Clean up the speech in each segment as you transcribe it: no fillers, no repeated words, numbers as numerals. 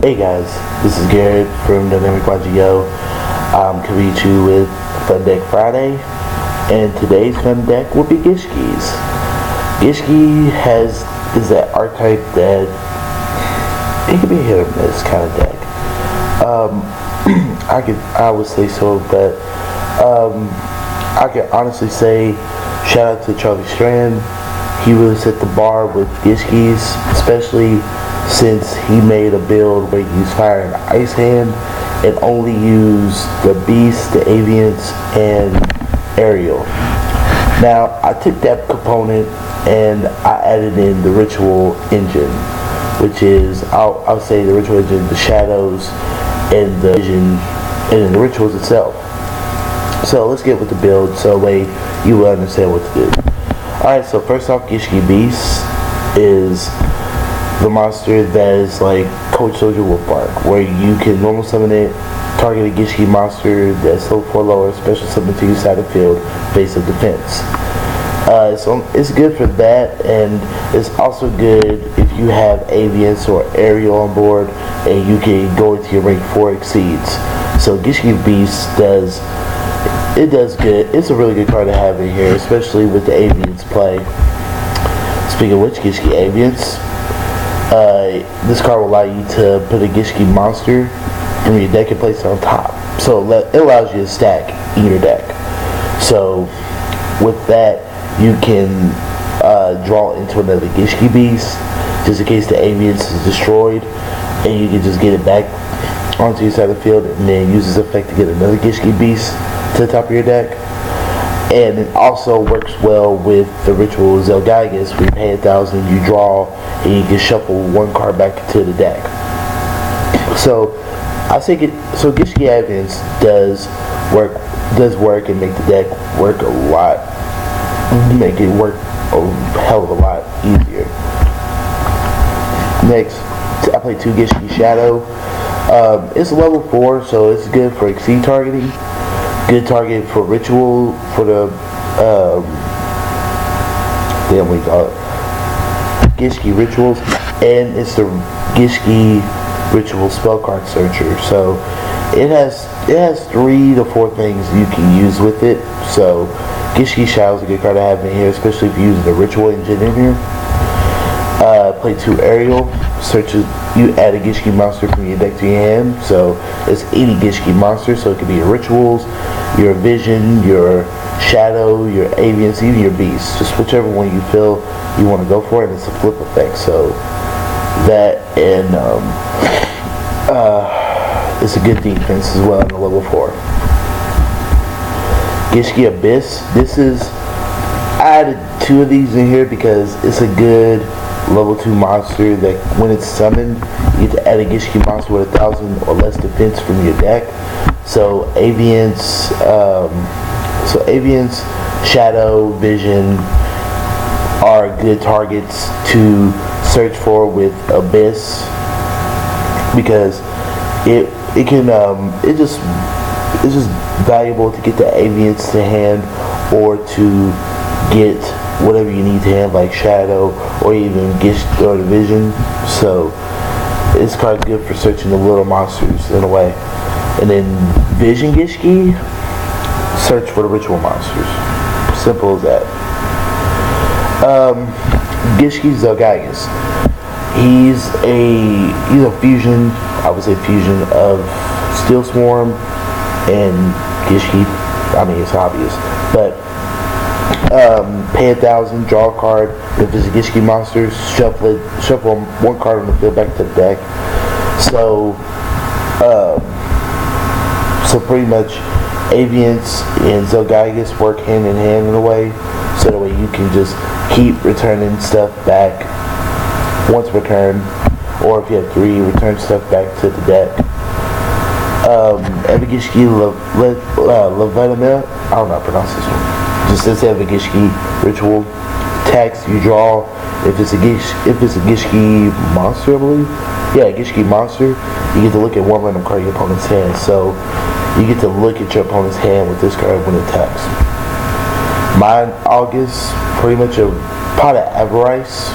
Hey guys, this is Garrett from Dynamic YGO. I'm coming to you with Fun Deck Friday, and today's fun deck will be Gishki's. Gishki is that archetype that it can be a hit or miss kind of deck. I would say so, but I can honestly say shout out to Charlie Strand. He really set the bar with Gishki's, especially since he made a build where he used Fire and Ice Hand and only used the Beast, the Avians, and Aerial. Now, I took that component and I added in the Ritual Engine, which is, I'll say the Ritual Engine, the Shadows, and the Vision, and the Rituals itself. So let's get with the build so that way you will understand what to do. Alright, so first off, Gishki Beast is the monster that is like Coach Soldier Wolfbark, where you can normal summon it, target a Gishki monster that's level 4 lower, special summon to your side of the field, base of defense. So it's good for that, and it's also good if you have Avians or Aerial on board and you can go into your rank 4 exceeds. So Gishki Beast does good. It's a really good card to have in here, especially with the Avians play. Speaking of which, Gishki Avians, this card will allow you to put a Gishki monster from your deck and place it on top. So it allows you to stack in your deck. So with that, you can draw into another Gishki Beast, just in case the Avians is destroyed, and you can just get it back onto your side of the field and then use this effect to get another Gishki Beast to the top of your deck. And it also works well with the Ritual Zelgigas, where you pay 1,000, you draw, and you can shuffle one card back into the deck. So I think Gishki Avians does work and make the deck work a lot, make it work a hell of a lot easier. Next, I play 2 Gishki Shadow. It's level 4, so it's good for exceed targeting. Good target for Ritual, for the, Gishki Rituals, and it's the Gishki Ritual Spell Card Searcher. So it has 3 to 4 things you can use with it. So Gishki Shadow is a good card to have in here, especially if you use the Ritual Engine in here. Play 2 Aerial. You add a Gishki monster from your deck to your hand, so it's any Gishki monster, so it could be your Rituals, your Vision, your Shadow, your Avians, even your Beast, just whichever one you feel you want to go for, and it's a flip effect. So that, and it's a good defense as well in the level 4. Gishki Abyss. I added 2 of these in here because it's a good level 2 monster that when it's summoned, you get to add a Gishki monster with 1,000 or less defense from your deck. So Avians, Shadow, Vision are good targets to search for with Abyss, because it's just valuable to get the Avians to hand, or to get whatever you need to hand, like Shadow or even Gishki or the Vision. So this card's good for searching the little monsters in a way. And then Vision Gishki, search for the Ritual monsters. Simple as that. Gishki Zelgigas. He's a fusion, I would say fusion of Steel Swarm and Gishki. I mean, it's obvious, but pay 1,000, draw a card. If it's a Gishki monster, shuffle one card on the field back to the deck. So pretty much Avians and Zelgigas work hand in hand in a way, so that way you can just keep returning stuff back once returned, or if you have 3, return stuff back to the deck. Every Gishki Levitamel, I don't know how to pronounce this one. Just says have a Gishki Ritual. Tax, you draw. If it's a Gishki monster, I believe. Yeah, Gishki monster. You get to look at one random card in your opponent's hand. So you get to look at your opponent's hand with this card when it attacks. Mind August, pretty much a pot of Avarice.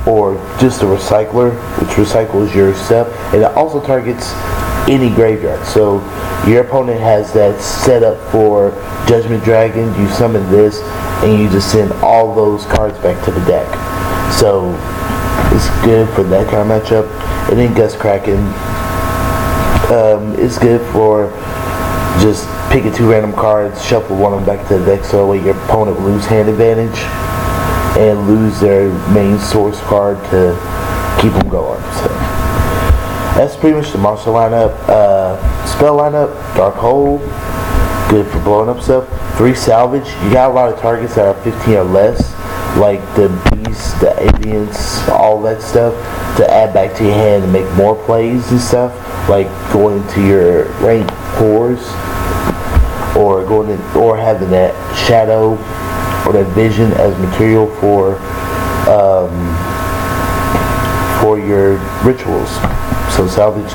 or just a recycler, which recycles your stuff, and it also targets any graveyard. So your opponent has that set up for Judgment Dragon, you summon this, and you just send all those cards back to the deck. So it's good for that kind of matchup. And then Gust Kraken is good for just picking 2 random cards, shuffle one of them back to the deck, so that way your opponent will lose hand advantage and lose their main source card to keep them going. So that's pretty much the monster lineup. Spell lineup: Dark Hole, good for blowing up stuff. 3 salvage. You got a lot of targets that are 15 or less, like the beasts, the avians, all that stuff, to add back to your hand and make more plays and stuff, like going to your rank 4s, or or having that shadow or that vision as material for your rituals. So salvage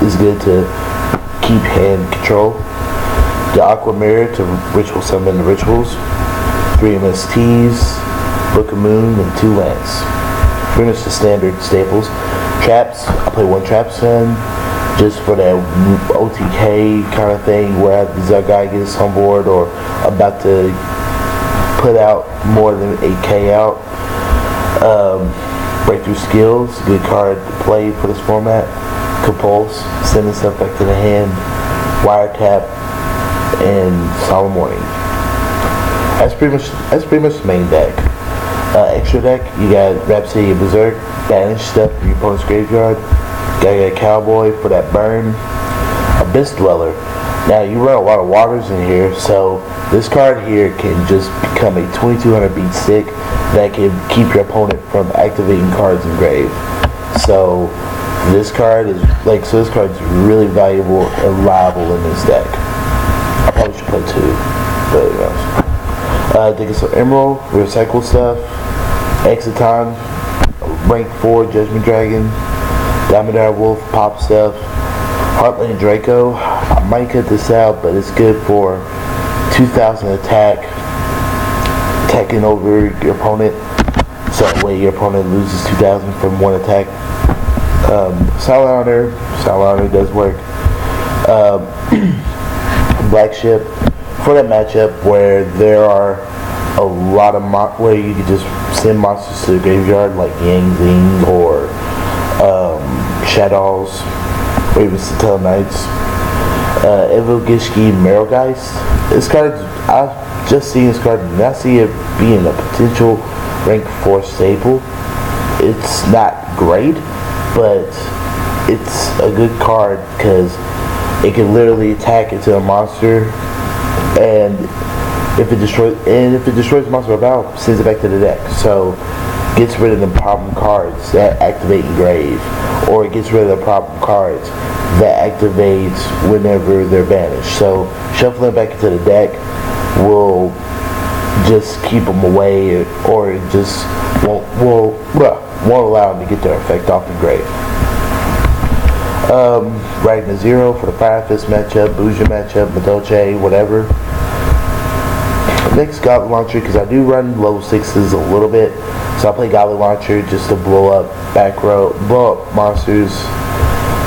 is good to keep hand control. The Aqua Mirror to ritual summon the rituals. 3 MSTs, Book of Moon, and 2 lands. Pretty much the standard staples. Traps, I play 1 trap stun just for that OTK kind of thing where the guy gets on board or about to put out more than 8k out. Breakthrough Skills, good card to play for this format. Compulse, sending stuff back to the hand. Wiretap, and Solemn Warning. That's pretty much the main deck. Extra deck, you got Rhapsody of Berserk, banish stuff from your opponent's graveyard. Got a Cowboy for that burn. Abyss Dweller. Now you run a lot of waters in here, so this card here can just become a 2200 beat stick that can keep your opponent from activating cards in grave. So this card is really valuable and reliable in this deck. I probably should play 2, but who knows. Dig some Emerald, recycle stuff. Exiton, rank 4 Judgment Dragon. Diamondar Wolf, pop stuff. Heartland Draco, I might cut this out, but it's good for 2000 attack, attacking over your opponent, so that way your opponent loses 2000 from 1 attack. Silent Honor does work. Black Ship, for that matchup where there are a lot of where you can just send monsters to the graveyard, like Yang Zing or Shadows, or even Satella Knights. Evil Gishki Marrowgeist. This card, I've just seen this card, and I see it being a potential rank 4 staple. It's not great, but it's a good card because it can literally attack into a monster, and if it destroys the monster of battle, sends it back to the deck. So gets rid of the problem cards that activate in grave, or it gets rid of the problem cards that activates whenever they're banished. So shuffling back into the deck will just keep them away, or it just won't allow them to get their effect off the grave. Ragnar Zero for the Fire Fist matchup, Bougie matchup, Madolche, whatever. Next, Goblet Launcher, because I do run level 6s a little bit, so I play Goblet Launcher just to blow up monsters.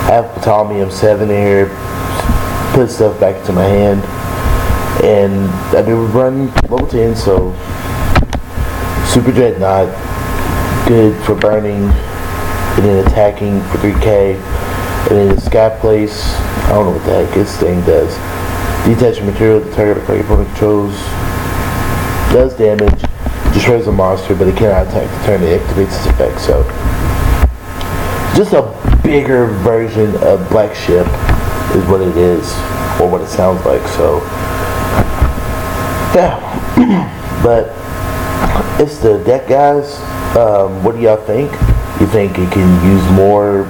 I have Ptolemy 7 here, put stuff back into my hand, and I do run level 10, so Super Dreadnought, good for burning, and then attacking for 3k, and then the Sky Place, I don't know what the heck this thing does. Detach material, the target your opponent controls, does damage, destroys a monster, but it cannot attack the turn it activates its effect. So just a bigger version of Black Ship is what it is, or what it sounds like. So yeah. But it's the deck, guys. What do y'all think? You think it can use more?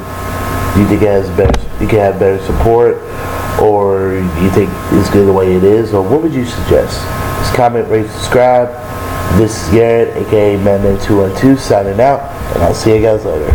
Do you think it can have better support, or you think it's good the way it is, or what would you suggest? Just comment, rate, subscribe. This is Garrett, aka Man 212, signing out, and I'll see you guys later.